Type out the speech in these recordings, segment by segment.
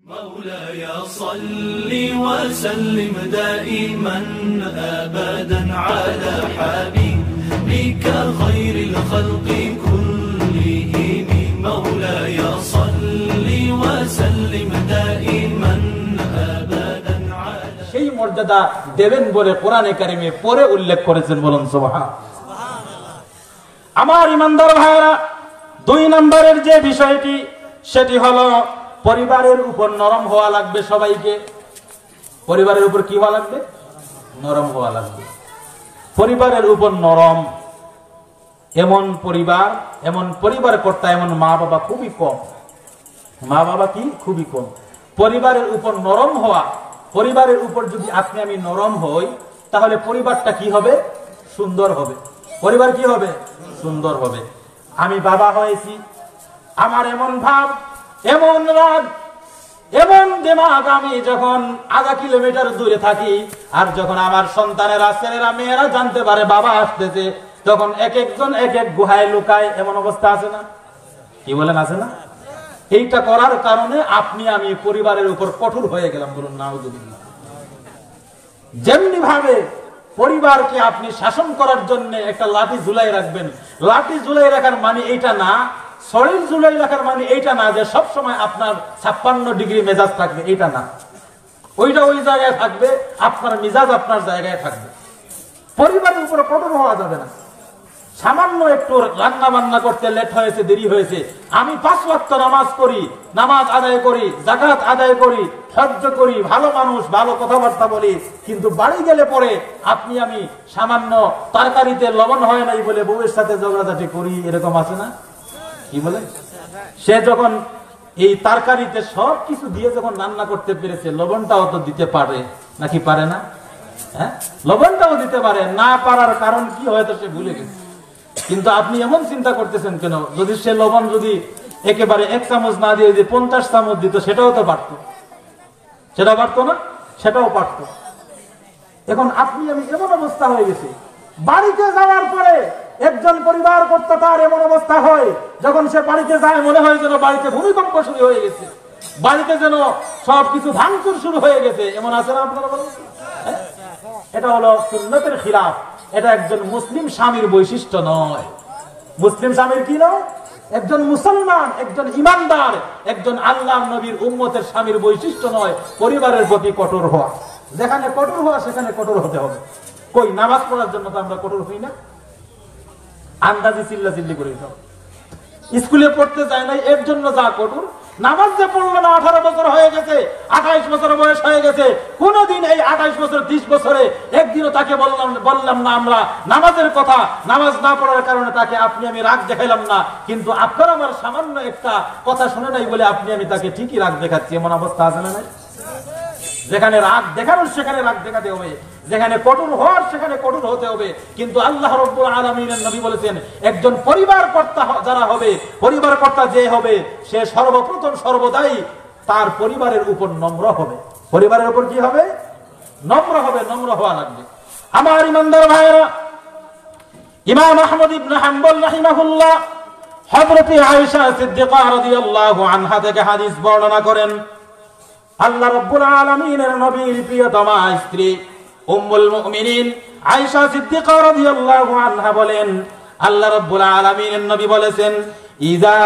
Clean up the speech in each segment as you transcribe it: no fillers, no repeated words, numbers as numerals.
مولاي صل وسلم دائما أبدا على حبيبك خير الخلق كلهم مولاي صل وسلم دائما أبدا على সেই মর্যাদা দেবেন বলে কোরআনে কারিমে পরে উল্লেখ করেছেন, বলুন সুবহান। আমার ইমানদার ভাইরা, 2 নম্বরের যে বিষয়টি সেটি হলো পরিবারের উপর নরম হওয়া লাগবে। সবাইকে পরিবারের উপর কি হওয়া লাগবে? নরম হওয়া লাগবে। পরিবারের উপর নরম, এমন পরিবার কর্তা, এমন মা বাবা খুবই কম। মা বাবা কি খুবই কম। পরিবারের উপর নরম হওয়া, পরিবারের উপর যদি আপনি আমি নরম হই তাহলে পরিবারটা কি হবে? সুন্দর হবে। পরিবার কি হবে? সুন্দর হবে। আমি বাবা হয়েছি, আমার এমন ভাব, এমন রাগ, এমন দিমাগ, আমি যখন আধা কিলোমিটার দূরে থাকি আর যখন আমার সন্তানেরা, ছেলেরা, মেয়েরা জানতে পারে বাবা আসতেছে, তখন এক একজন এক এক গুহায় লুকায়। এমন অবস্থা আছে না? কি বলেন, আছে না? এইটা করার কারণে আপনি আমি পরিবারের উপর কঠোর হয়ে গেলাম, বলুন নাউযুবিল্লাহ। যেমনি ভাবে পরিবারকে আপনি শাসন করার জন্য একটা লাঠি ঝুলাই রাখবেন, লাঠি ঝুলাই রাখার মানে এইটা না, শরীর ঝুলাই রাখার মানে এইটা না যে সব সময় আপনার 56 ডিগ্রি মেজাজ থাকবে, এইটা না। ওইটা ওই জায়গায় থাকবে, আপনার মেজাজ আপনার জায়গায় থাকবে। পরিবারের উপরে কঠোর হওয়া যাবে না। সামান্য একটু রান্না বান্না করতে লেট হয়েছে, দেরি হয়েছে, আমি 5 ওয়াক্ত নামাজ পড়ি, নামাজ আদায় করি, যাকাত আদায় করি, হজ্জ করি, ভালো মানুষ, ভালো কথাবার্তা বলি, কিন্তু বাড়ি গেলে পরে আপনি আমি সামান্য তরকারিতে লবণ হয় নাই বলে বউয়ের সাথে ঝগড়াঝাটি করি, এরকম আছে না? কি বলে? সে যখন এই তরকারিতে সবকিছু দিয়ে যখন রান্না করতে পেরেছে, লবণটাও তো দিতে পারে নাকি পারে না? হ্যাঁ, লবণটাও দিতে পারে। না পারার কারণ কি, হয়তো সে ভুলে গেছে। কিন্তু আপনি এমন চিন্তা করতেছেন কেন? যদি সে লবণ যদি একেবারে 1 চামচ না দিয়ে 50 চামচ দিত, সেটাও তো পারত। সেটা পারতো না? সেটাও পারত। এখন আপনি আমি এমন অবস্থা হয়ে গেছে, বাড়িতে যাওয়ার পরে একজন পরিবার কর্তা তার এমন অবস্থা হয়, যখন সে বাড়িতে যায় মনে হয় যেন বাড়িতে ভূমিকম্প শুরু হয়ে গেছে, বাড়িতে যেন সবকিছু ভাঙচুর শুরু হয়ে গেছে। এমন আছে না আপনারা বলেন? এটা হলো সুন্নতের খিলাফ। এটা একজন মুসলিম স্বামীর বৈশিষ্ট্য নয়। মুসলিম স্বামীর কি নয়? একজন মুসলমান, একজন ইমানদার, একজন আল্লাহর নবীর উম্মতের স্বামীর বৈশিষ্ট্য নয় পরিবারের প্রতি কঠোর হওয়া। যেখানে কঠোর হওয়া সেখানে কঠোর হতে হবে। কই নামাজ পড়ার জন্য তো আমরা কঠোর হই না, আন্দাজি চিল্লাচিল্লি করি। স্কুলে পড়তে যায় নাই এর জন্য যা কঠোর, নামাজ যে পড়লো না, 18 বছর হয়ে গেছে, 28 বছর বয়স হয়ে গেছে, কোনদিন এই 28 বছর 30 বছরে একদিনও তাকে বললাম না আমরা নামাজের কথা, নামাজ না পড়ার কারণে তাকে আপনি আমি রাগ দেখাইলাম না, কিন্তু আপনার আমার সামান্য একটা কথা শুনে নাই বলে আপনি আমি তাকে ঠিকই রাগ দেখাচ্ছি। এমন অবস্থা আছে না? যেখানে রাগ দেখানোর সেখানে রাগ দেখাতে হবে, যেখানে কঠোর হওয়ার সেখানে কঠোর হতে হবে। কিন্তু আল্লাহ রাব্বুল আলামিনের নবী বলেছেন, একজন পরিবার কর্তা যারা হবে, পরিবার কর্তা যে হবে, সে সর্বপ্রথম সর্বদাই তার পরিবারের উপর নম্র হবে। পরিবারের উপর কি হবে? নম্র হবে। নম্র হওয়া লাগবে। আমার ইমানদার ভাইরা, ইমাম আহমদ ইবনে হাম্বল রাহিমাহুল্লাহ হযরত আয়েশা সিদ্দিকা রাদিয়াল্লাহু আনহা থেকে হাদিস বর্ণনা করেন। আল্লাহ রাব্বুল আলামিনের নবীর প্রিয়তমা স্ত্রী উম্মুল মুমিনিন আয়েশা সিদ্দিকা রাদিয়াল্লাহু আনহা বলেন, আল্লাহ রাব্বুল আলামিনের নবী বলেছেন, ইযা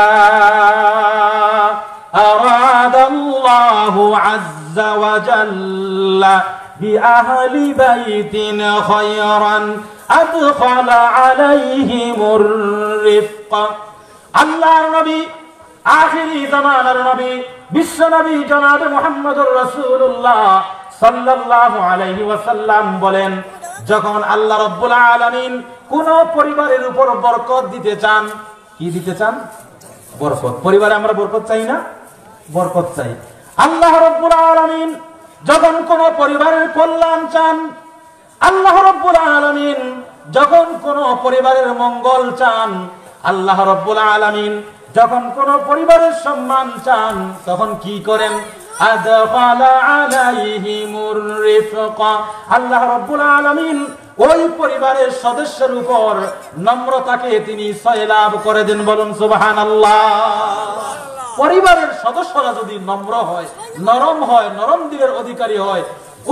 আরাদাল্লাহু আযজা ওয়া জাল্লা বিআহলি বাইতিন খায়রান আদখালা আলাইহিমুর রিফকা। আল্লাহর নবী, আখিরি জামানার নবী, বিশ্ব নবী জনাবে মুহাম্মদুর রাসূলুল্লাহ সাল্লাল্লাহু আলাইহি ওয়াসাল্লাম বলেন, যখন আল্লাহ রাব্বুল আলামিন কোন পরিবারের উপর বরকত দিতে চান, কি দিতে চান? বরকত। পরিবারে আমরা বরকত চাই না? বরকত চাই। আল্লাহ রাব্বুল আলামিন যখন কোন পরিবারের কল্যাণ চান, আল্লাহ রাব্বুল আলামিন যখন কোন পরিবারের মঙ্গল চান, আল্লাহ রাব্বুল আলামিন যখন কোন পরিবারের সম্মান চান, তখন কি করেন? আদখালা আলাইহিমুর রিফকা। আল্লাহ রাব্বুল আলামিন ওই পরিবারের সদস্যের উপর নম্রতাকে তিনি সয়লাভ করে দেন, বলুন সুবহানাল্লাহ। পরিবারের সদস্যরা যদি নম্র হয়, নরম হয়, নরম দিলের অধিকারী হয়,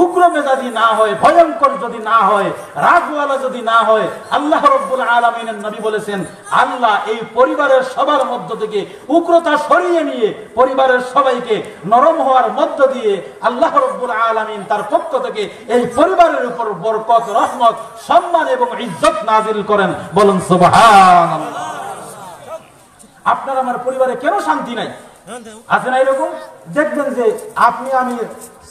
উগ্র মেজাজি না হয়, ভয়ঙ্কর যদি না হয়, রাগওয়ালা যদি না হয়, আল্লাহ রাব্বুল আলামিনের নবী বলেছেন আল্লাহ এই পরিবারের সবার মধ্য থেকে উগ্রতা সরিয়ে নিয়ে পরিবারের সবাইকে নরম হওয়ার মধ্য দিয়ে আল্লাহ রাব্বুল আলামিন তার পক্ষ থেকে এই পরিবারের উপর বরকত, রহমত, সম্মান এবং ইজ্জত নাজিল করেন। বলুন সুবহানাল্লাহ। আপনার আমার পরিবারে কেন শান্তি নাই? আছে না এরকম? দেখবেন যে আপনি আমি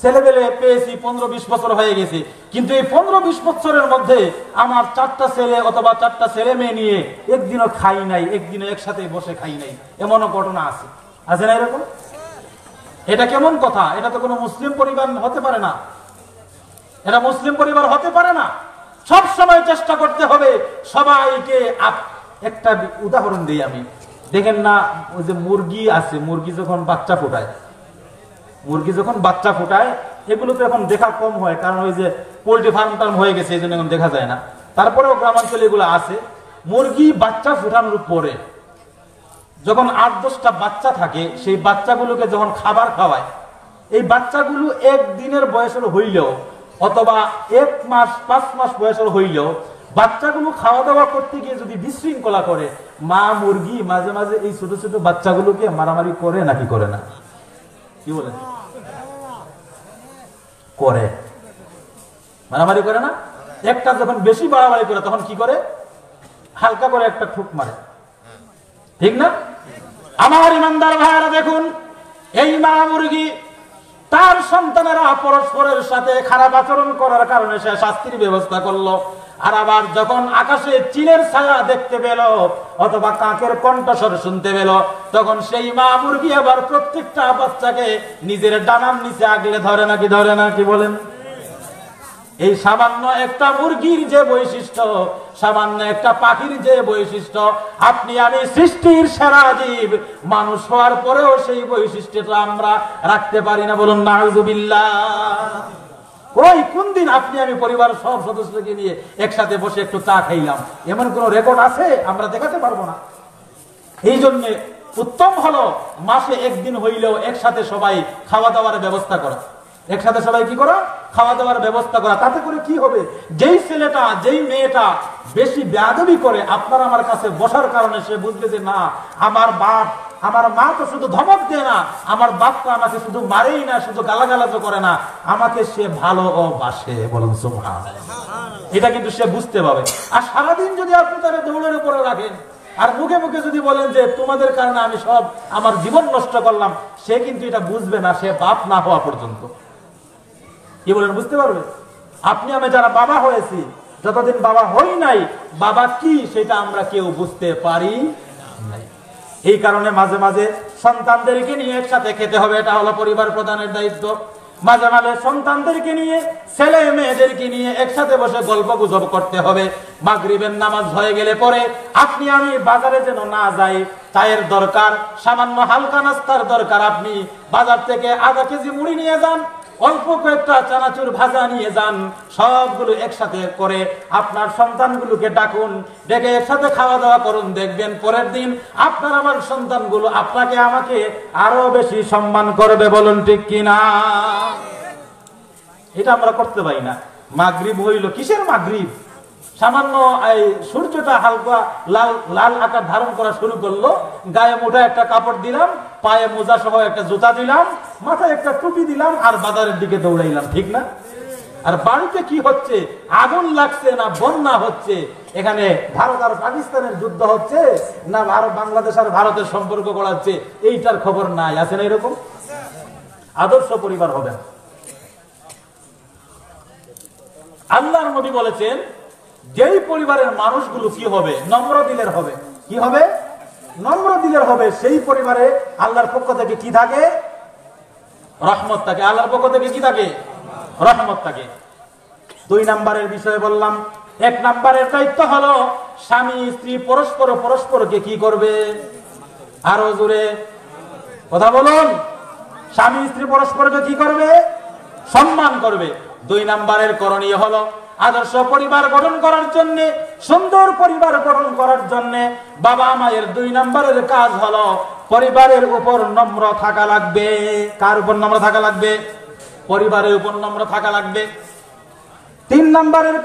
ছেলেবেলে পেয়েছি 15-20 বছর হয়ে গেছে, কিন্তু এই 15-20 বছরের মধ্যে আমার 4টা ছেলে অথবা 4টা ছেলে মেয়ে নিয়ে একদিনও খাই নাই, একদিনও একসাথে বসে খাই নাই, এমনও ঘটনা আছে। আছে না এরকম? এটা কেমন কথা? এটা তো কোনো মুসলিম পরিবার হতে পারে না, এটা মুসলিম পরিবার হতে পারে না। সব সময় চেষ্টা করতে হবে সবাইকে। একটা উদাহরণ দিই আমি, দেখেন না ওই যে মুরগি আছে, মুরগি যখন বাচ্চা ফোটায়, এগুলো তো এখন দেখা কম হয়, কারণ ওই যে পোল্ট্রি ফার্ম টার্ম হয়ে গেছে, এই জন্য এখন দেখা যায় না। তারপরেও গ্রামাঞ্চলে এগুলো আছে। মুরগি বাচ্চা ফোটানোর পরে যখন 8-10টা বাচ্চা থাকে, সেই বাচ্চাগুলোকে যখন খাবার খাওয়ায়, এই বাচ্চাগুলো একদিনের বয়সের হইলেও অথবা 1 মাস 5 মাস বয়সের হইলেও বাচ্চাগুলো খাওয়া দাওয়া করতে গিয়ে যদি বিশৃঙ্খলা করে, মা মুরগি মাঝে মাঝে এই ছোট ছোট বাচ্চাগুলোকে মারামারি করে নাকি করে না? কি বলে? করে। মারামারি করে না? একটা যখন বেশি বাড়াবাড়ি করে তখন কি করে? হালকা করে একটা ঠুক মারে, ঠিক না? আমার ইমানদার ভাইরা দেখুন, এই মা মুরগি তার সন্তানেরা পরস্পরের সাথে খারাপ আচরণ করার কারণে সে শাস্তির ব্যবস্থা করলো। আর আবার যখন আকাশে চিলের ছায়া দেখতে পেল অথবা কাকের কণ্ঠস্বর শুনতে পেল, তখন সেই মা মুরগি আবার প্রত্যেকটা বাচ্চাকে নিজের ডানার নিচে আগলে ধরে নাকি ধরে না? কি বলেন? এই সামান্য একটা মুরগির যে বৈশিষ্ট্য, সামান্য একটা পাখির যে বৈশিষ্ট্য, আপনি আমি সৃষ্টির সেরা জীব মানুষ হওয়ার পরেও সেই বৈশিষ্ট্যটা আমরা রাখতে পারি না। বলুন নাউজুবিল্লাহ। ওই কোন দিন আপনি আমি পরিবারের সব সদস্যকে নিয়ে একসাথে বসে একটু চা খাইলাম, এমন কোন রেকর্ড আছে? আমরা দেখাতে পারবো না। এই জন্য উত্তম হলো মাসে একদিন হইলেও একসাথে সবাই খাওয়া দাওয়ার ব্যবস্থা করা। একসাথে সবাই কি করা? খাওয়া দাওয়ার ব্যবস্থা করা। তাতে করে কি হবে? যেই ছেলেটা যেই মেয়েটা বেশি বেয়াদবি করে আপনার আমার কাছে বসার কারণে সে বুঝবে যে না, আমার বাপ আমার মা তো শুধু ধমক দেয় না, আমার বাপ তো আমাকে শুধু মারেই না, শুধু গালাগালাজও করে না, আমাকে সে ভালো ও বাসে। বলুন সুবহানাল্লাহ। এটা কিন্তু সে বুঝতে পারবে। আর সারাদিন যদি আপনি তারা দৌড়ের উপরে রাখেন আর মুখে মুখে যদি বলেন যে তোমাদের কারণে আমি সব আমার জীবন নষ্ট করলাম, সে কিন্তু এটা বুঝবে না, সে বাপ না হওয়া পর্যন্ত। কি বলেন? বুঝতে পারবে? আপনি আমি যারা বাবা হয়েছি, যতদিন বাবা হই নাই, বাবা কি সেটা আমরা কেউ বুঝতে পারি নাই। এই কারণে মাঝে মাঝে সন্তানদেরকে নিয়ে একসাথে খেতে হবে, এটা হলো পরিবার প্রধানের দায়িত্ব। মাঝে মাঝে সন্তানদেরকে নিয়ে, ছেলে মেয়েদেরকে নিয়ে একসাথে বসে গল্প গুজব করতে হবে। মাগরিবের নামাজ হয়ে গেলে পরে আপনি আমি বাজারে যেন না যাই, চায়ের দরকার, সামান্য হালকা নাস্তার দরকার, আপনি বাজার থেকে আধা কেজি মুড়ি নিয়ে যান, অল্প কয়েকটা চানাচুর ভাজা নিয়ে যান, সবগুলো একসাথে করে আপনার সন্তানগুলোকে ডাকুন, ডেকে একসাথে খাওয়া দাওয়া করুন। দেখবেন পরের দিন আপনার আমার সন্তানগুলো আপনাকে আমাকে আরো বেশি সম্মান করবে। বলুন ঠিক কিনা? এটা আমরা করতে পারি না। মাগরিব হইল, কিসের মাগরিব? সামান্য এই সূর্যটা হালকা লাল লাল আকার ধারণ করা শুরু করলো, গায়ে মোটা একটা কাপড় দিলাম, পায়ে মোজা সহ একটা জুতা দিলাম, মাথায় একটা টুপি দিলাম, আর বাজারের দিকে দৌড়াইলাম, ঠিক না? আর বাড়িতে কি হচ্ছে? আগুন লাগছে না বন্যা হচ্ছে? এখানে ভারত আর পাকিস্তানের যুদ্ধ হচ্ছে না বাংলাদেশ আর ভারতের সম্পর্ক গড়াচ্ছে? এইটার খবর নাই। আছে না এরকম? আদর্শ পরিবার হবে। আল্লাহর নবী বলেছেন, যেই পরিবারের মানুষগুলো কি হবে? নম্র দিলের হবে। কি হবে? নম্র দিলের হবে। সেই পরিবারে আল্লাহর পক্ষ থেকে কি থাকে? রহমত থাকে। আল্লাহর পক্ষ থেকে কি থাকে? রহমত থাকে। 2 নম্বরের বিষয়ে বললাম। 1 নম্বরের দায়িত্ব হলো স্বামী স্ত্রী পরস্পরকে কি করবে? আরো জোরে কথা বলুন। স্বামী স্ত্রী পরস্পরকে কি করবে? সম্মান করবে। 2 নম্বরের করণীয় হলো আদর্শ পরিবার গঠন করার জন্য, সুন্দর পরিবার গঠন করার জন্য বাবা মায়ের 2 নম্বরের কাজ হলো পরিবারের উপর নম্র থাকা লাগবে। কার উপর নম্র থাকা লাগবে? পরিবারের উপর নম্র থাকা লাগবে। 3 নম্বরের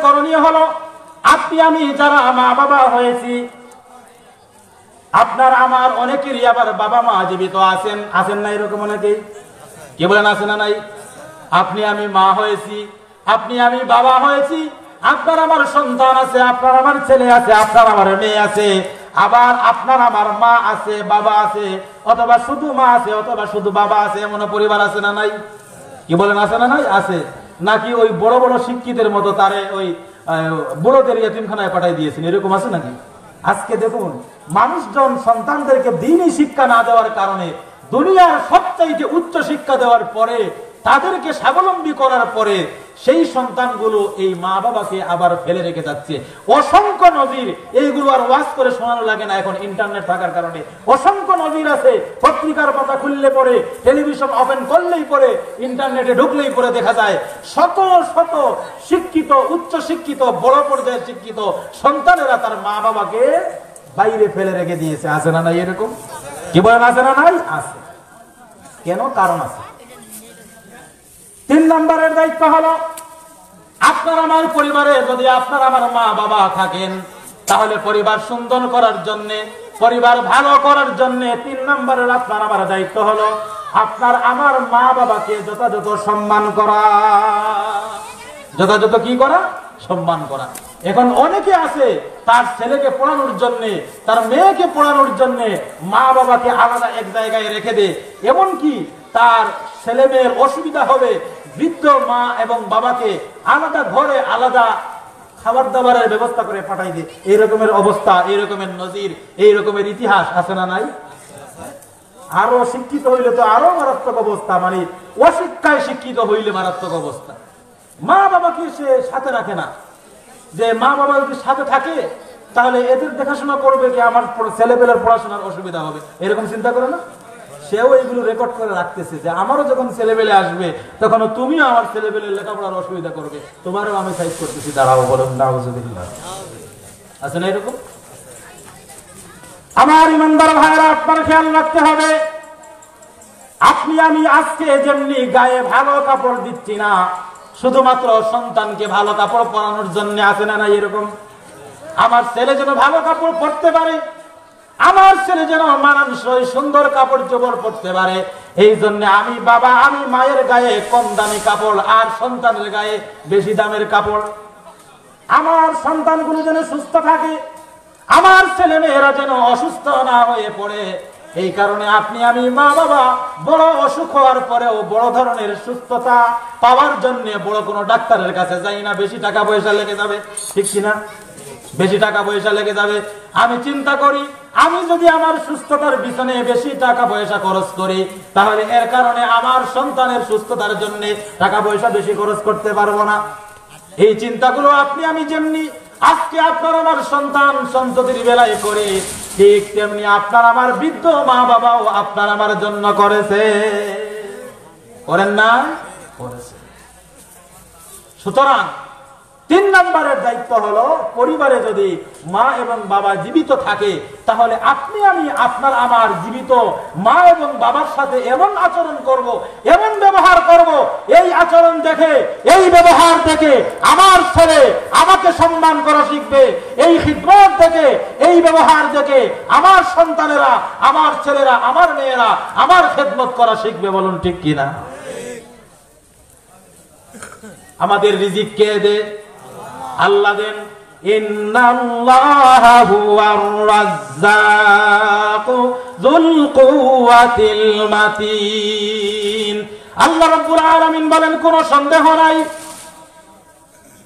করণীয় হলো, আপনি আমি যারা মা বাবা হয়েছি, আপনার আমার অনেকেরই আবার বাবা মা জীবিত আছেন না? এরকম অনেকেই, কি বলেন আছে না নাই? আপনি আমি মা হয়েছি, আপনি আমি বাবা হয়েছি, আপনার আমার সন্তান আছে, আপনার আমার ছেলে আছে, আপনার আমার মেয়ে আছে, আবার আপনার আমার মা আছে, বাবা আছে, অথবা শুধু মা আছে, অথবা শুধু বাবা আছে, এমন পরিবার আছে না নাই? কি বলেন আছে না নাই? আছে। নাকি ওই বড় বড় শিক্ষিতের মতো তারে ওই বুড়োদের ইয়েতিমখানায় পাঠাই দিয়েছেন, এরকম আছে নাকি? আজকে দেখুন, মানুষজন সন্তানদেরকে দ্বীনি শিক্ষা না দেওয়ার কারণে, দুনিয়ার সবচাইতে উচ্চ শিক্ষা দেওয়ার পরে, তাদেরকে স্বাবলম্বী করার পরে সেই সন্তানগুলো এই মা বাবাকে আবার ফেলে রেখে যাচ্ছে। অসংখ্য নজির, এইগুলো আর ওয়াজ করে শোনানো লাগে না এখন ইন্টারনেট থাকার কারণে। অসংখ্য নজির আছে, পত্রিকার পাতা খুললে পরে, টেলিভিশন ওপেন করলেই পরে, ইন্টারনেটে ঢুকলেই পরে দেখা যায় শত শত শিক্ষিত, উচ্চ শিক্ষিত, বড় পর্যায়ের শিক্ষিত সন্তানেরা তার মা বাবাকে বাইরে ফেলে রেখে দিয়েছে। আছে না নাই এরকম? কি বলেন আছে না নাই? আছে। কেন? কারণ আছে। 3 নম্বরের দায়িত্ব হলো, আপনার আমার পরিবারে যদি আপনার আমার মা বাবা থাকেন, তাহলে পরিবার সুন্দর করার জন্য, পরিবার ভালো করার জন্য 3 নম্বরের আপনার আমার দায়িত্ব হলো, আপনার আমার মা বাবাকে যথাযথ সম্মান করা। যথাযথ কি করা? সম্মান করা। এখন অনেকে আছে তার ছেলেকে পড়ানোর জন্য, তার মেয়েকে পড়ানোর জন্য মা বাবাকে আলাদা এক জায়গায় রেখে দেয়, এমনকি তার ছেলে মেয়ের অসুবিধা হবে, বৃদ্ধ মা এবং বাবাকে আলাদা ঘরে আলাদা খাবার দাবারের ব্যবস্থা করে পাঠাই দিয়ে। এই রকমের অবস্থা, এই রকমের নজির, এই রকমের ইতিহাস আছে না নাই? আরো শিক্ষিত হইলে তো আরো মারাত্মক অবস্থা, মানে অশিক্ষায় শিক্ষিত হইলে মারাত্মক অবস্থা। মা বাবাকে সে সাথে রাখে না, যে মা বাবা যদি সাথে থাকে তাহলে এদের দেখাশোনা করবে কি, আমার ছেলেপেলের পড়াশোনার অসুবিধা হবে, এরকম চিন্তা করে না? সেও এইগুলো রেকর্ড করে রাখতেছে যে আমারও যখন ছেলেবেলে আসবে তখন তুমিও আমার ছেলেবেলের লেখাপড়ার অসুবিধা করবে, তোমারও আমি সাইড করতেছি, দাঁড়াও বলুন নাউজুবিল্লাহ। আছে না এরকম? আমার ইমানদার ভাইরা, আপনার খেয়াল রাখতে হবে, আপনি আমি আজকে যেমনি গায়ে ভালো কাপড় দিচ্ছি না শুধুমাত্র সন্তানকে ভালো কাপড় পরানোর জন্য, আছে না না এরকম? আমার ছেলে যেন ভালো কাপড় পরতে পারে, আমার ছেলে যেন মানানসই সুন্দর কাপড় চোপড় পরতে পারে, এই জন্য আমি বাবা, আমি মায়ের গায়ে কম দামি কাপড় আর সন্তানের গায়ে বেশি দামের কাপড়। আমার সন্তানগুলো যেন সুস্থ থাকে, আমার ছেলে মেয়েরা যেন অসুস্থ না হয়ে পড়ে, এই কারণে আপনি আমি মা বাবা বড় অসুখ হওয়ার পরেও বড় ধরনের সুস্থতা পাওয়ার জন্য বড় কোনো ডাক্তারের কাছে যাই না, বেশি টাকা পয়সা লেগে যাবে, ঠিক কিনা? বেশি টাকা পয়সা লেগে যাবে। আমি চিন্তা করি, আমি যদি আমার সুস্থতার পিছনে বেশি টাকা পয়সা খরচ করি, তাহলে এর কারণে আমার সন্তানের সুস্থতার জন্য টাকা পয়সা বেশি খরচ করতে পারবো না। এই চিন্তাগুলো আপনি আমি যেমনি আজকে আপনার আমার সন্তান সন্ততির বেলায় করে, ঠিক তেমনি আপনার আমার বৃদ্ধ মা বাবাও আপনার আমার জন্য করেছে, করেন না? করেছে। সুতরাং 3 নম্বরের দায়িত্ব হলো, পরিবারে যদি মা এবং বাবা জীবিত থাকে তাহলে আপনি আমি আপনার আমার জীবিত মা এবং বাবার সাথে এমন আচরণ করব, এমন ব্যবহার করব, এই আচরণ দেখে, এই ব্যবহার দেখে আমার ছেলে আমাকে সম্মান করা শিখবে, এই খিদমত দেখে, এই ব্যবহার দেখে আমার সন্তানেরা, আমার ছেলেরা, আমার মেয়েরা আমার খেদমত করা শিখবে। বলুন ঠিক কিনা? আমাদের রিজিক কে দেয়? আল্লাহ দেন। ইন্নাল্লাহা হুয়ার রাজ্জাকু যুল কুওয়াতিল মাতিন। আল্লাহ রাব্বুল আলামিন বলেন, কোনো সন্দেহ নাই,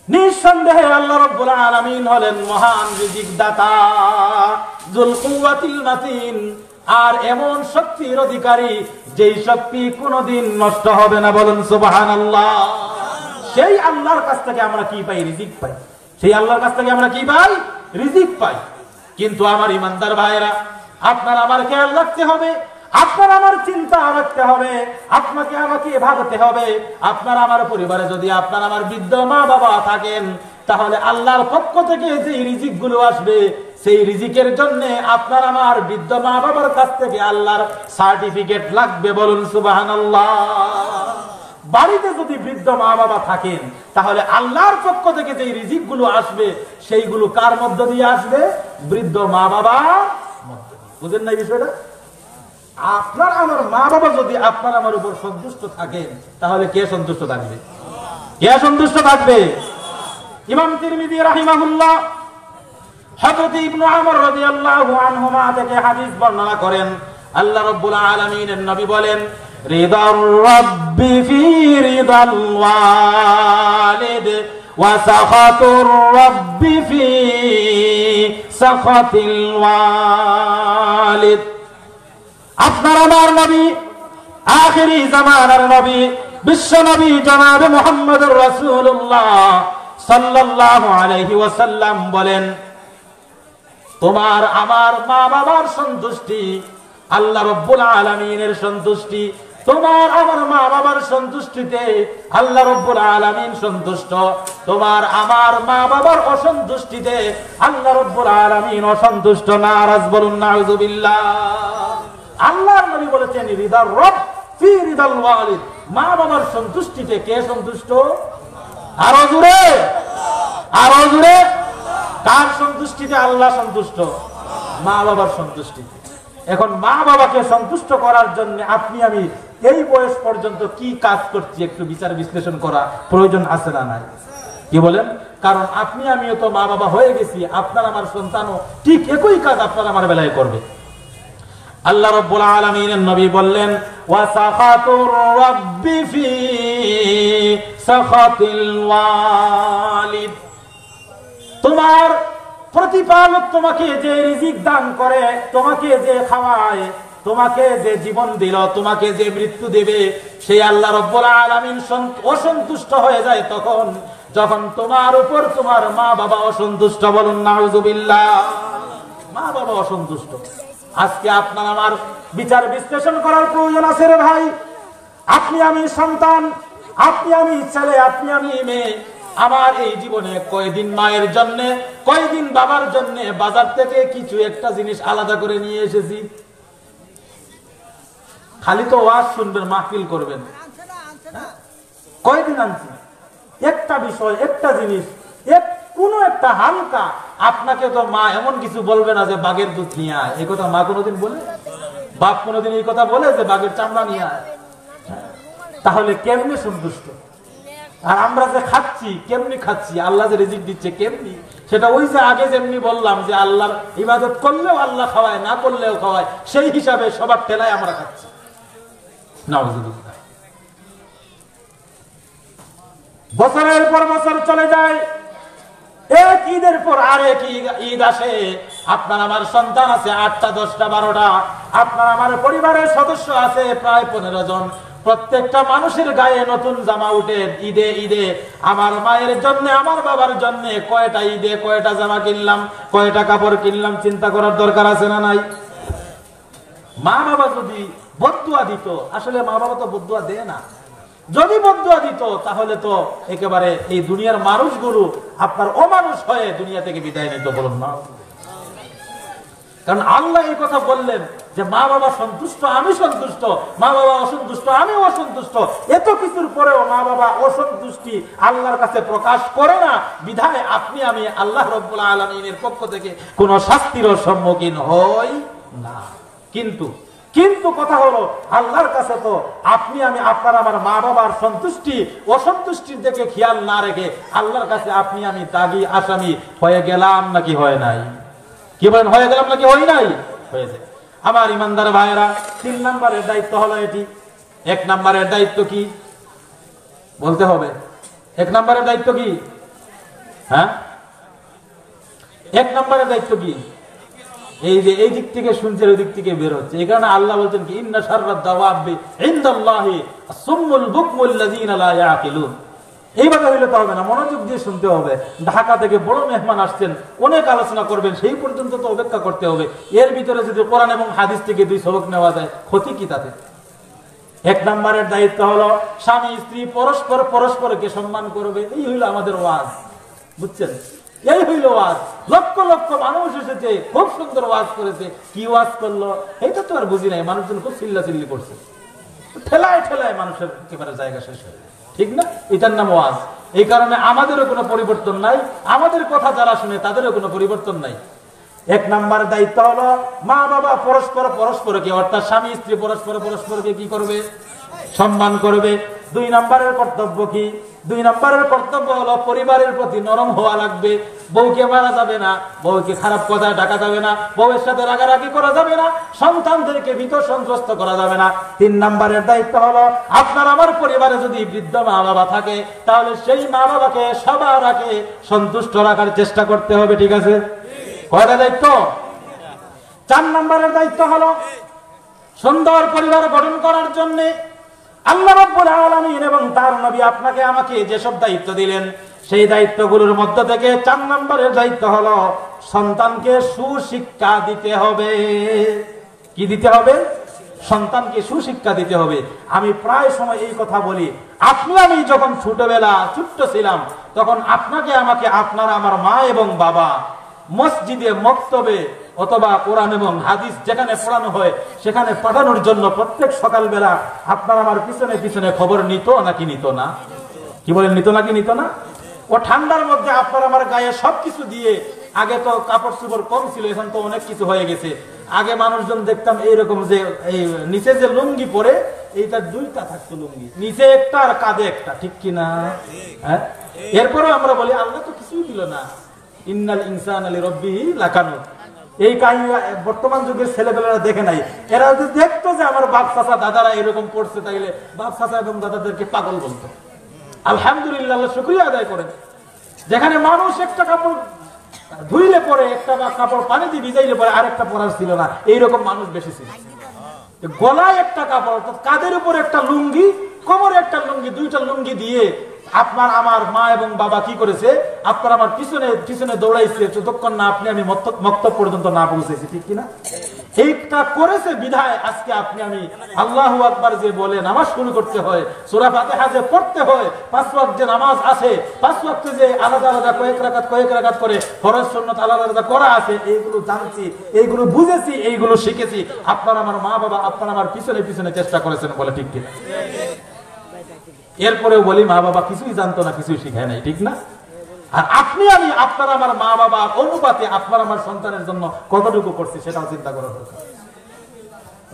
নিঃসন্দেহে আল্লাহ রাব্বুল আলামিন হলেন মহান রিজিক দাতা, যুল কুওয়াতিল মাতিন, আর এমন শক্তির অধিকারী যেই শক্তি কোনোদিন নষ্ট হবে না। বলুন সুবহানাল্লাহ। সেই আল্লাহর কাছ থেকে আমরা কি পাই? রিজিক পাই। সেই আল্লাহর কাছ থেকে আমরা কি পাই? রিজিক পাই। কিন্তু আমার ইমানদার ভাইরা, আপনার আমার খেয়াল রাখতে হবে, আপনার আমার চিন্তা রাখতে হবে, আপনাকে আমাকে ভাবতে হবে, আপনার আমার পরিবারে যদি আপনার আমার বৃদ্ধ মা বাবা থাকেন তাহলে আল্লাহর পক্ষ থেকে যে রিজিক গুলো আসবে সেই রিজিকের জন্য আপনার আমার বৃদ্ধ মা বাবার কাছ থেকে আল্লাহর সার্টিফিকেট লাগবে। বলুন সুবহানাল্লাহ। বাড়িতে যদি বৃদ্ধ মা বাবা থাকেন তাহলে আল্লাহর পক্ষ থেকে যে রিজিক গুলো আসবে সেইগুলো কার মধ্য দিয়ে আসবে? বৃদ্ধ মা বাবা। বুঝেন না বিষয়টা? আপনার আমার মা বাবা যদি আপনার আমার উপর সন্তুষ্ট থাকেন তাহলে কে সন্তুষ্ট থাকবে? কে সন্তুষ্ট থাকবে? ইমাম তিরমিজি রাহিমাহুল্লাহ হযরত ইবনে ওমর রাদিয়াল্লাহু আনহুমা থেকে হাদিস বর্ণনা করেন, আল্লাহ রাব্বুল আলামিনের নবী বলেন, রিদার রাব্বি ফি রিদাল ওয়ালিদ ওয়া সাখাতুর রাব্বি ফি সাখাতিল ওয়ালিদ। আপনার আমার নবী, আখিরি জামানার নবী, বিশ্ব নবী জনাবে মুহাম্মদুর রাসূলুল্লাহ সাল্লাল্লাহু আলাইহি ওয়াসাল্লাম বলেন, তোমার আমার মা বাবার সন্তুষ্টি আল্লাহ রাব্বুল আলামিনের সন্তুষ্টি, তোমার আমার মা বাবার সন্তুষ্টিতে আল্লাহ রাব্বুল আলামিন সন্তুষ্ট, তোমার আমার মা বাবার অসন্তুষ্টিতে আল্লাহ রাব্বুল আলামিন অসন্তুষ্ট। নারাজ বলুন নাউযুবিল্লাহ। আল্লাহর নবী বলেছেন রিদার রব ফি রিদাল ওয়ালিদ, মা বাবার সন্তুষ্টিতে কে সন্তুষ্ট? আরো জোরে, আরো জোরে। কার সন্তুষ্টিতে আল্লাহ সন্তুষ্ট? মা বাবার সন্তুষ্টিতে। এখন মা বাবাকে সন্তুষ্ট করার জন্য আপনি আমি এই বয়স পর্যন্ত কি কাজ করছি একটু বিচার বিশ্লেষণ করা প্রয়োজন আছে না নাই? কি বলেন? কারণ আপনি আমিও তো মা বাবা হয়ে গেছি, আপনার আমার সন্তানও ঠিক একই কাজ আপনার আমার বেলায় করবে। আল্লাহ রাব্বুল আলামিনের নবী বললেন, ওয়া সাখাতুর রাব্বি ফি সাখাতিল ওয়ালিদ, তোমার প্রতিপালক তোমাকে যে রিজিক দান করে, তোমাকে যে খাওয়ায়, তোমাকে যে জীবন দিল, তোমাকে যে মৃত্যু দেবে, সেই আল্লাহ রাব্বুল আলামিন অসন্তুষ্ট হয়ে যায় তখন যখন তোমার উপর তোমার মা বাবা অসন্তুষ্ট। বলুন নাউযুবিল্লাহ। মা বাবা অসন্তুষ্ট। আজকে আপনার আমার বিচার বিশ্লেষণ করার প্রয়োজন আছে রে ভাই। আপনি আমি সন্তান, আপনি আমি ছেলে, আপনি আমি মেয়ে, আমার এই জীবনে কয়দিন মায়ের জন্য, কয়দিন বাবার জন্য বাজার থেকে কিছু একটা জিনিস আলাদা করে নিয়ে এসেছি? খালি তো ওয়াজ শুনবেন, মাহফিল করবেন, কয়দিন আনছি? একটা বিষয়, একটা জিনিস, কোন একটা হালকা। আপনাকে তো মা এমন কিছু বলবে না যে বাঘের দুধ নিয়ে আয়, এই কথা মা কোনোদিন বলে? বাপ কোনোদিন এই কথা বলে যে বাঘের চামড়া নিয়ে আয়? তাহলে কেমনে সন্তুষ্ট? আর আমরা যে খাচ্ছি কেমনি খাচ্ছি? আল্লাহ যে রিজিক দিচ্ছে কেমনি? সেটা ওই যে আগে যেমনি বললাম যে আল্লাহর ইবাদত করলেও আল্লাহ খাওয়ায়, না করলেও খাওয়ায়, সেই হিসাবে সবার ঠেলায় আমরা খাচ্ছি। নাউযুবিল্লাহ। বছরের পর বছর চলে যায়, এক ঈদের পর আরেক ঈদ আসে, আপনার আমার সন্তান আছে 8টা 10টা 12টা, আপনার আমার পরিবারের সদস্য আছে প্রায় 15 জন। প্রত্যেকটা মানুষের গায়ে নতুন জামা উঠে ঈদে ঈদে। আমার মায়ের জন্য, আমার বাবার জন্য কয়টা ঈদে কয়টা জামা কিনলাম, কয়টা কাপড় কিনলাম, চিন্তা করার দরকার আছে না নাই? মা বাবা যদি বদদুয়া দিত, আসলে মা বাবা তো বদদুয়া দেয় না, যদি বদদুয়া দিত তাহলে তো একেবারে এই দুনিয়ার মানুষগুলো আপনার অমানুষ হয়ে দুনিয়া থেকে বিদায় নিত। বলুন না, কারণ আল্লাহ এই কথা বললেন যে মা বাবা সন্তুষ্ট আমি সন্তুষ্ট, মা বাবা অসন্তুষ্ট আমি অসন্তুষ্ট। এত কিছুর পরেও মা বাবা অসন্তুষ্টি আল্লাহর কাছে প্রকাশ করে না, বিধায় আপনি আমি আল্লাহ রাব্বুল আলামিনের পক্ষ থেকে কোন শাস্তির সম্মুখীন হই না। কিন্তু কথা হলো, আল্লাহর কাছে তো আপনি আমি আপনার আমার মা বাবার সন্তুষ্টি অসন্তুষ্টির দিকে খেয়াল না রেখে আল্লাহর কাছে আপনি আমি দাগি আসামি হয়ে গেলাম নাকি হয় নাই? কি বলেন, হয়ে গেলাম নাকি হয় নাই? হয়েছে। আমার ইমানদার ভাইয়েরা, 3 নম্বরের দায়িত্ব হলো এটি। 1 নম্বরের দায়িত্ব কি বলতে হবে? 1 নম্বরের দায়িত্ব কি? হ্যাঁ, 1 নম্বরের দায়িত্ব কি? এই যে এই দিক থেকে শুনছে ওই দিক থেকে বের হচ্ছে। এই কারণে আল্লাহ বলছেন কি, ইন্না শাররাদ দাওয়াবি ইনদাল্লাহি আসুম্মুল বুকমুল্লাযীনা লা ইয়াকিলুন। এইভাবে হইলে তো হবে না, মনোযোগ দিয়ে শুনতে হবে। ঢাকা থেকে বড় মেহমান আসছেন, অনেক আলোচনা করবেন, সেই পর্যন্ত তো অপেক্ষা করতে হবে। এর ভিতরে যদি কোরআন এবং হাদিস থেকে 2 সবক নেওয়া যায়, ক্ষতি কি তাতে? 1 নম্বরের দায়িত্ব হলো স্বামী স্ত্রী পরস্পরকে সম্মান করবে। এই হইল আমাদের ওয়াজ। বুঝছেন? এই হইল ওয়াজ। লক্ষ লক্ষ মানুষ এসেছে, খুব সুন্দর ওয়াজ করেছে। কি ওয়াজ করলো এটা তো আর বুঝি নাই। মানুষজন খুব চিল্লাচিল্লি করছে, ঠেলায় ঠেলায় মানুষের একেবারে জায়গা শেষ হয়ে, ঠিক না? এটার নাম ওয়াজ। এই কারণে আমাদেরও কোনো পরিবর্তন নাই, আমাদের কথা যারা শুনে তাদেরও কোনো পরিবর্তন নাই। এক নাম্বার দায়িত্ব হলো মা বাবা পরস্পরকে, অর্থাৎ স্বামী স্ত্রী পরস্পরকে কি করবে? সম্মান করবে। 2 নম্বরের কর্তব্য কি? 2 নম্বরের কর্তব্য হলো পরিবারের প্রতি নরম হওয়া লাগবে। বউকে মারা যাবে না, বউকে খারাপ কথায় ডাকা যাবে না, বউয়ের সাথে রাগারাগি করা যাবে না, সন্তানদেরকে ভীত সন্ত্রস্ত করা যাবে না। 3 নম্বরের দায়িত্ব হলো আপনার আমার পরিবারে যদি বৃদ্ধ মা বাবা থাকে তাহলে সেই মা বাবাকে সবার আগে সন্তুষ্ট রাখার চেষ্টা করতে হবে, ঠিক আছে? কয়টা দায়িত্ব? 4 নম্বরের দায়িত্ব হলো সুন্দর পরিবার গঠন করার জন্য আল্লাহ রাব্বুল আলামিন এবং তার নবী আপনাকে আমাকে যেসব দায়িত্ব দিলেন সেই দায়িত্বগুলোর মধ্য থেকে 4 নম্বরের দায়িত্ব হলো সন্তানকে সুশিক্ষা দিতে হবে। কি দিতে হবে? সন্তানকে সুশিক্ষা দিতে হবে। আমি প্রায় সময় এই কথা বলি, আমি যখন ছোট্ট ছিলাম তখন আপনাকে আমাকে আপনার আমার মা এবং বাবা মসজিদে, মক্তবে অথবা কোরআন এবং হাদিস যেখানে পড়ানো হয় সেখানে পাঠানোর জন্য প্রত্যেক সকালবেলা আপনার আমার পিছনে পিছনে খবর নিত নাকি নিত না? কি বলেন, নিত নাকি নিত না? ও ঠান্ডার মধ্যে আপনার আমার গায়ে সবকিছু দিয়ে, আগে তো কাপড় চোপড় কম ছিল, এখন তো অনেক কিছু হয়ে গেছে। আগে মানুষজন দেখতাম এইরকম যে এই নিচে যে লুঙ্গি পরে, এইটা 2টা থাকতো লুঙ্গি, নিচে একটা আর কাঁধে একটা, ঠিক কিনা? হ্যাঁ, এরপরেও আমরা বলি আল্লাহ তো কিছুই দিল না, ইন্নাল ইনসানা লিরাব্বিহি লাকানুত। এই কাহিনী বর্তমান যুগের ছেলেপেলেরা দেখে নাই। এরা যদি দেখতো যে আমার বাপ চাচা দাদারা এরকম পড়ছে, তাইলে বাপ চাচা এবং দাদাদেরকে পাগল বলতো। আলহামদুলিল্লাহ, শুকরিয়া আদায় করেন। যেখানে মানুষ একটা কাপড় ধুইলে পরে, একটা কাপড় পানি দিয়ে ভিজাইলে পরে আরেকটা পরার ছিল না, এইরকম মানুষ বেশি ছিল। গলায় একটা কাপড়, কাঁধের উপর একটা লুঙ্গি, কোমরে একটা লুঙ্গি, 2টা লুঙ্গি দিয়ে আপনার আমার মা এবং বাবা কি করেছে? আপনার আমার পিছনে পিছনে দৌড়াইছে যতক্ষণ না আমি মক্তব পর্যন্ত না পৌঁছেছি, ঠিক কিনা? এইটা করেছে বিধায় আজকে আমি আল্লাহু আকবার যে বলে নামাজ শুরু করতে হয়, সূরা ফাতিহা যে পড়তে হয়, 5 ওয়াক্ত যে নামাজ আছে, 5 ওয়াক্তে যে আলাদা আলাদা কয়েক রাকাত করে ফরজ সুন্নাত আলাদা আলাদা করা আছে, এইগুলো জানছি, এইগুলো বুঝেছি, এইগুলো শিখেছি। আপনার আমার মা বাবা আপনার আমার পিছনে পিছনে চেষ্টা করেছেন বলে, ঠিক কিনা? এরপরেও বলি মা বাবা কিছুই জানতো না, কিছুই শিখায় নাই, ঠিক না? আর আমি আপনার আমার মা বাবা অনুপাতে আপনার আমার সন্তানের জন্য কতটুকু করছি সেটাও চিন্তা করা দরকার।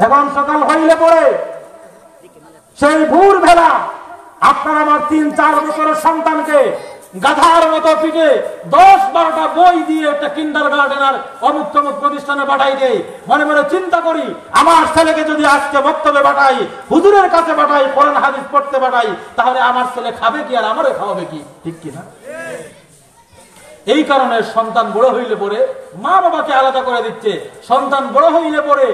এখন সকাল হইলে পরে সেই ভোরবেলা আপনার আমার 3-4 বছরের সন্তানকে গাধার মতো পিঠে 10-12টা বই দিয়ে একটা কিন্ডারগার্টেনার অমুক তমুক প্রতিষ্ঠানে পাঠাই দেয়। মনে মনে চিন্তা করি, আমার ছেলেকে যদি আজকে মক্তবে পাঠাই, হুজুরের কাছে পাঠাই, কোরআন হাদিস পড়তে পাঠাই, তাহলে আমার ছেলে খাবে কি আর আমারে খাওয়াবে কি, ঠিক কিনা? এই কারণে সন্তান বড় হইলে পরে মা বাবাকে আলাদা করে দিচ্ছে। সন্তান বড় হইলে পরে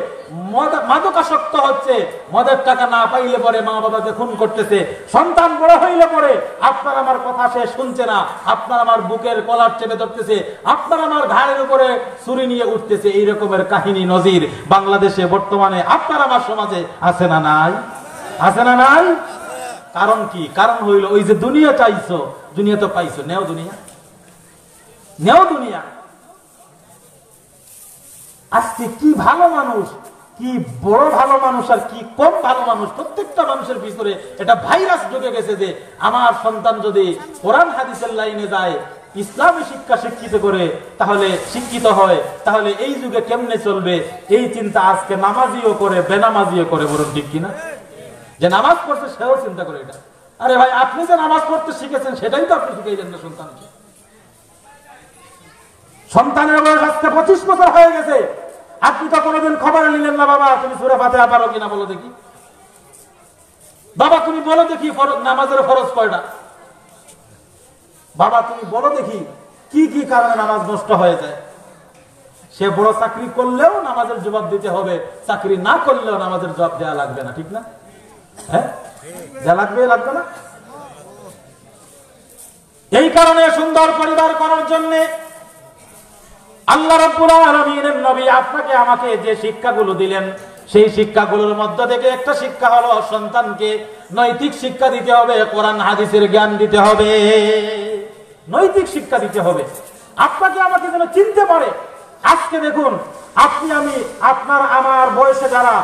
মাদকাসক্ত হচ্ছে, মদের টাকা না পাইলে পরে মা বাবাকে খুন করতেছে। সন্তান বড় হইলে পরে আপনার আমার কথা সে শুনছে না, আপনার আমার বুকের কলার চেপে ধরতেছে, আপনার আমার ঘাড়ের উপরে ছুরি নিয়ে উঠতেছে। এই রকমের কাহিনী নজির বাংলাদেশে বর্তমানে আপনার আমার সমাজে আছে না নাই? আছে না নাই? কারণ কি? কারণ হইল ওই যে দুনিয়া চাইছো, দুনিয়া তো পাইছো, নেও দুনিয়া, নেও দুনিয়া। আজকে কি ভালো মানুষ, কি বড় ভালো মানুষ আর কি কম ভালো মানুষ, প্রত্যেকটা মানুষের ভিতরে এটা ভাইরাস ঢুকে গেছে যে আমার সন্তান যদি কোরআন হাদিসের লাইনে যায়, ইসলামী শিক্ষা শিক্ষিত করে, তাহলে শিক্ষিত হয়, তাহলে এই যুগে কেমনে চলবে, এই চিন্তা আজকে নামাজিও করে, বেনামাজিও করে, বলুন ঠিক কিনা? যে নামাজ পড়ছে সেও চিন্তা করে এটা। আরে ভাই, আপনি যে নামাজ পড়তে শিখেছেন সেটাই তো আপনি শিখাইলেন না সন্তানকে। সন্তানের বয়স আজকে 25 বছর হয়ে গেছে, আপনি তো কোনোদিন খবর নিলেন না, বাবা তুমি সূরা ফাতিহা পারো কিনা বলো দেখি, বাবা তুমি বলো দেখি নামাজের ফরজ কয়টা, বাবা তুমি বলো দেখি কি কি কারণে নামাজ নষ্ট হয়ে যায়। সে বড় চাকরি করলেও নামাজের জবাব দিতে হবে, চাকরি না করলেও নামাজের জবাব দেওয়া লাগবে না, ঠিক না? হ্যাঁ, যা লাগবে লাগবে না। এই কারণে সুন্দর পরিবার করার জন্য আল্লাহ রাব্বুল আলামিনের নবী আপনাকে আমাকে যে শিক্ষাগুলো দিলেন, সেই শিক্ষাগুলোর মধ্য থেকে একটা শিক্ষা হলো সন্তানকে নৈতিক শিক্ষা দিতে হবে, কোরআন হাদিসের জ্ঞান দিতে হবে। নৈতিক শিক্ষা দিতে হবে, আপনাকে আমাকে যেন চিনতে পারে। আজকে দেখুন, আপনি আমি আপনার আমার বয়সে যারা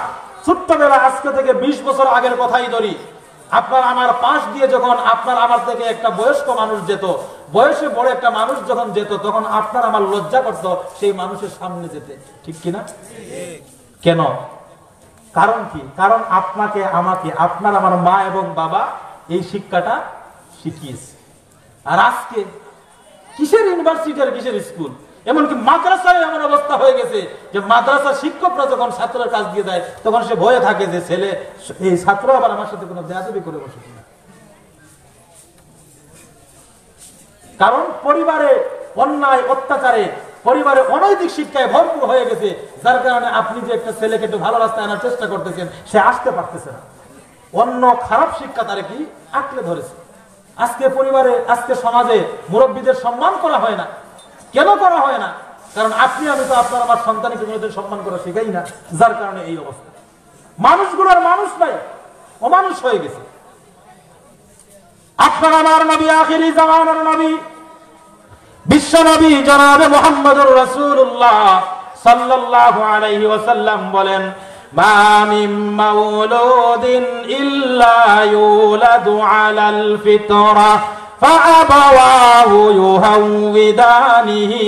ছোট্টবেলা, আজকে থেকে 20 বছর আগের কথাই ধরি, আপনার আমার পাশ দিয়ে যখন আপনার আমার থেকে একটা বয়স্ক মানুষ যেত, বয়সে বড় একটা মানুষ যখন যেত, তখন আপনার আমার লজ্জা করত সেই মানুষের সামনে যেতে, ঠিক কিনা? কেন? কারণ কি? কারণ আপনাকে আমাকে আপনার আমার মা এবং বাবা এই শিক্ষাটা শিখিয়েছে। আর আজকে কিসের ইউনিভার্সিটি আর কিসের স্কুল, এমনকি মাদ্রাসায় এমন অবস্থা হয়ে গেছে যে মাদ্রাসার শিক্ষকরা যখন ছাত্রের কাজ দিয়ে দেয় তখন সে ভয়ে থাকে যে ছেলে এই ছাত্র আবার আমার সাথে কোনো বেয়াদবি করে বসে কিনা। কারণ পরিবারে অন্যায় অত্যাচারে, পরিবারে অনৈতিক শিক্ষায় ভরপুর হয়ে গেছে, যার কারণে আপনি যে একটা ছেলেকে একটু ভালো রাস্তায় আনার চেষ্টা করতেছেন, সে আসতে পারতেছে না। অন্য খারাপ শিক্ষা তারে কি আঁকড়ে ধরেছে। আজকে পরিবারে, আজকে সমাজে মুরব্বীদের সম্মান করা হয় না। কেন করা হয় না? কারণ আপনি আমি তো আপনার আমার সন্তানকে কোনোদিন সম্মান করা শেখাই না, যার কারণে এই অবস্থা। মানুষগুলোর মানুষ নাই, অমানুষ হয়ে গেছে। আপনার আমার নবী, আখিরি জামানার নবী, বিশ্ব নবী জনাবে মুহাম্মদুর রাসূলুল্লাহ সাল্লাল্লাহু আলাইহি ওয়াসাল্লাম বলেন, মা মিন মাউলুদিন ইল্লা ইউলাদু আলাল ফিতরা ফাআবাওয়াহু ইউহাউইদানিহি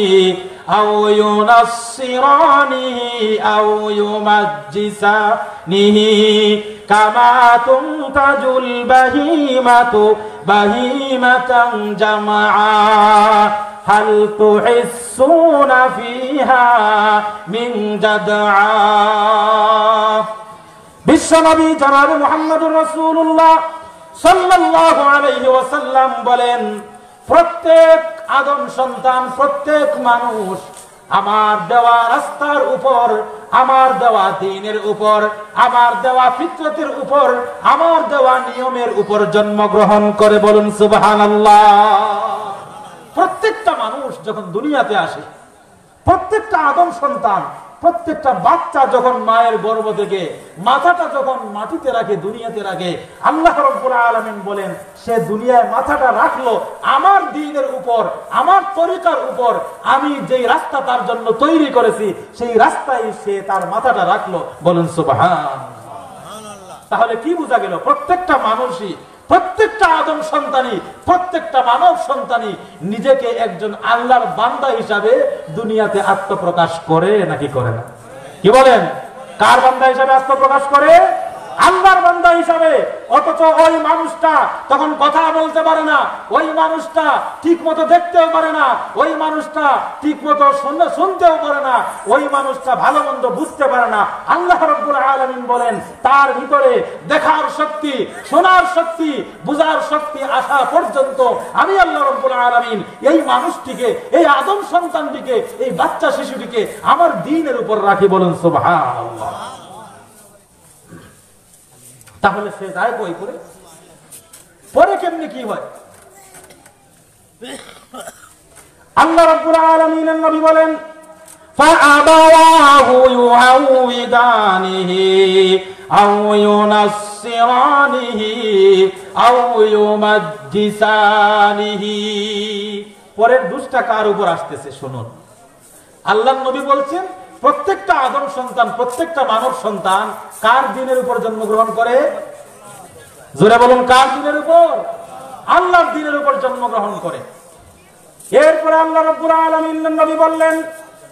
আও ইউনাসসিরানিহি আও ইউমাজ্জিসানিহি কামা তুনতাজুল বাহিমাতু বাহিমাতান জামাআ হাল তুহিসসুনা ফিহা মিন জাদআ। বিশ্বনবী জনাবে মুহাম্মদুর রাসূলুল্লাহ সাল্লাল্লাহু আলাইহি ওয়াসাল্লাম বলেন, প্রত্যেক আদম সন্তান, প্রত্যেক মানুষ আমার দেওয়া রাস্তার উপর, আমার দেওয়া দ্বীনের উপর, আমার দেওয়া ফিতরতের উপর, আমার দেওয়া নিয়মের উপর জন্মগ্রহণ করে। বলুন সুবহানাল্লাহ। প্রত্যেকটা মানুষ যখন দুনিয়াতে আসে, প্রত্যেকটা আদম সন্তান, প্রত্যেকটা বাচ্চা যখন মায়ের গর্ভ থেকে মাথাটা যখন মাটিতে রাখে, দুনিয়াতে রাখে, আল্লাহ রাব্বুল আলামিন বলেন সে দুনিয়ায় মাথাটা রাখলো আমার দ্বীনের উপর, আমার তরিকার উপর, আমি যেই রাস্তা তার জন্য তৈরি করেছি সেই রাস্তায় সে তার মাথাটা রাখলো। বলুন সুবহানাল্লাহ। তাহলে কি বোঝা গেল? প্রত্যেকটা মানুষই, প্রত্যেকটা আদম সন্তানই, প্রত্যেকটা মানব সন্তানই নিজেকে একজন আল্লাহর বান্দা হিসাবে দুনিয়াতে আত্মপ্রকাশ করে নাকি করে না? কি বলেন? কার বান্দা হিসাবে আত্মপ্রকাশ করে? আল্লাহর বান্দা হিসাবে। অথচ ওই মানুষটা তখন কথা বলতে পারে না, ওই মানুষটা ঠিক মতো দেখতেও পারে না, ওই মানুষটা ঠিক মতো শুনতেও পারে না, ওই মানুষটা ভালো মন্দ বুঝতে পারে না। আল্লাহ রাব্বুল আলামিন বলেন তার ভিতরে দেখার শক্তি, শোনার শক্তি, বুঝার শক্তি আসা পর্যন্ত আমি আল্লাহ রাব্বুল আলামিন এই মানুষটিকে, এই আদম সন্তানটিকে, এই বাচ্চা শিশুটিকে আমার দ্বীনের উপর রাখি। বলুন সুবহানাল্লাহ। তাহলে সে যায় বই করে, পরে কেমনি কি হয়? আল্লাহ রাব্বুল আলামিনের নবী বলেন, ফাআবাওয়াহু ইউহাউইদানিহি আও ইউনাসসিরানিহি আও ইউমাজ্জিসানিহি। পরের দুষ্টা কার উপর আসতেছে শুনুন। আল্লাহর নবী বলছেন প্রত্যেকটা আদম সন্তান, প্রত্যেকটা মানব সন্তান কার দ্বীনের উপর জন্মগ্রহণ করে? জোরে বলুন, কার দ্বীনের উপর? আল্লাহর দ্বীনের উপর জন্মগ্রহণ করে। এরপরে আল্লাহ রাব্বুল আলামিনের নবী বললেন,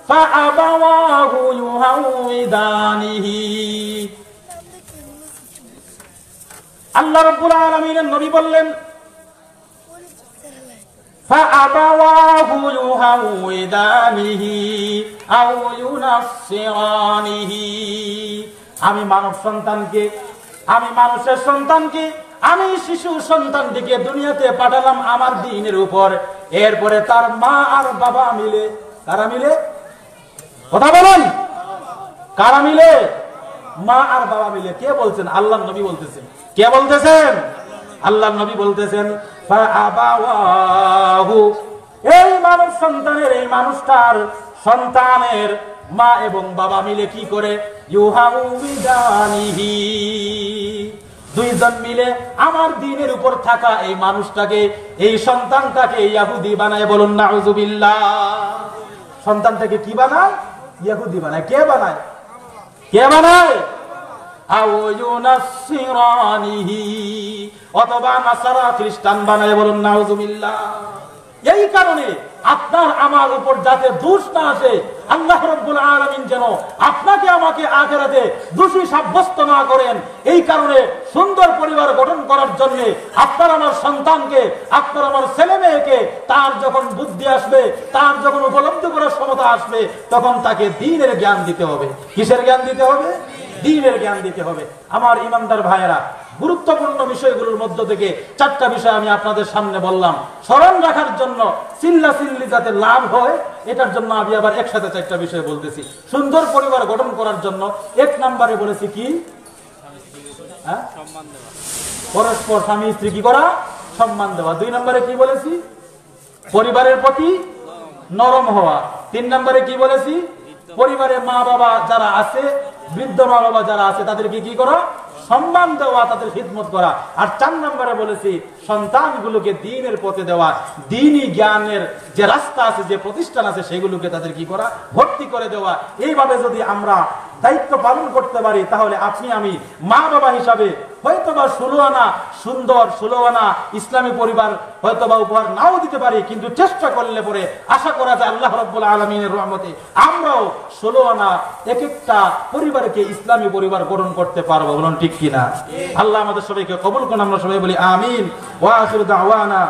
ফাআবাওয়াহু ইউহাউইদানিহি। আল্লাহ রাব্বুল আলামিনের নবী বললেন, فأبواه يهودانه أو ينصرانه। আমি মানব সন্তানকে, আমি মানুষের সন্তানকে, আমি শিশু সন্তানটিকে দুনিয়াতে পাঠালাম আমার দ্বীনের উপর। এরপরে তার মা আর বাবা মিলে, কারা মিলে? কথা বলুন, কারা মিলে? মা আর বাবা মিলে। কে বলছেন? আল্লাহর নবী বলতেছেন। কে বলতেছেন? আল্লাহর নবী বলতেছেন, ফাআবাওয়াহু, এই মানব সন্তানের, এই মানুষটার সন্তানের মা এবং বাবা মিলে কি করে? ইউহাউইদানিহি, দুইজন মিলে আমার দ্বীনের উপর থাকা এই মানুষটাকে, এই সন্তানটাকে ইহুদি বানায়। বলুন নাউজুবিল্লাহ। সন্তানটাকে কি বানায়? ইহুদি বানায়। কে বানায়? কে বানায়? আও ইউনাসসিরানিহি, অথবা নাসারা খ্রিস্টান বানায়। বলুন নাউজুবিল্লাহ। এই কারণে আপনার আমার উপর যাতে দোষ না আসে, আল্লাহ রাব্বুল আলামিন যেন আপনাকে আমাকে আখিরাতে দোষী সাব্যস্ত না করেন, এই কারণে সুন্দর পরিবার গঠন করার জন্য আপনার আমার সন্তানকে, আপনার আমার ছেলে মেয়েকে তার যখন বুদ্ধি আসবে, তার যখন উপলব্ধি করার ক্ষমতা আসবে, তখন তাকে দ্বীনের জ্ঞান দিতে হবে। কিসের জ্ঞান দিতে হবে? দ্বীনের জ্ঞান দিতে হবে। আমার ইমানদার ভাইয়েরা, গুরুত্বপূর্ণ বিষয়গুলোর মধ্য থেকে 4টা বিষয় আমি আপনাদের সামনে বললাম। স্মরণ রাখার জন্য, চিল্লাচিল্লি যাতে লাভ হয়, এটার জন্য আমি আবার একসাথে 4টা বিষয় বলতেছি। সুন্দর পরিবার গঠন করার জন্য 1 নম্বরে বলেছি কি? পরস্পর স্বামী স্ত্রী কি করা? সম্মান দেওয়া। 2 নম্বরে কি বলেছি? পরিবারের প্রতি নরম হওয়া। 3 নম্বরে কি বলেছি? পরিবারে মা বাবা যারা আছে, বৃদ্ধ মা বাবা যারা আছে, তাদেরকে কি করা? সম্মান দেওয়া, তাদের খিদমত করা। আর 4 নম্বরে বলেছি সন্তানগুলোকে দ্বীনের পথে দেওয়া, দ্বীনি জ্ঞানের যে রাস্তা আছে, যে প্রতিষ্ঠান আছে, সেগুলোকে তাদের কি করা? ভর্তি করে দেওয়া। এইভাবে যদি আমরা দায়িত্ব পালন করতে পারি, তাহলে আপনি আমি মা বাবা হিসাবে হয়তোবা 16 আনা সুন্দর, 16 আনা ইসলামী পরিবার হয়তোবা উপহার নাও দিতে পারি, কিন্তু চেষ্টা করলে পরে আশা করা যায় আল্লাহ রাব্বুল আলামিনের রহমতে আমরাও 16 আনা এক একটা পরিবারকে ইসলামী পরিবার গঠন করতে পারবো। বলুন ঠিক কিনা? আল্লাহ আমাদের সবাইকে কবুল করুন। আমরা সবাই বলি আমিন। ওয়া আখিরু দাওয়ানা।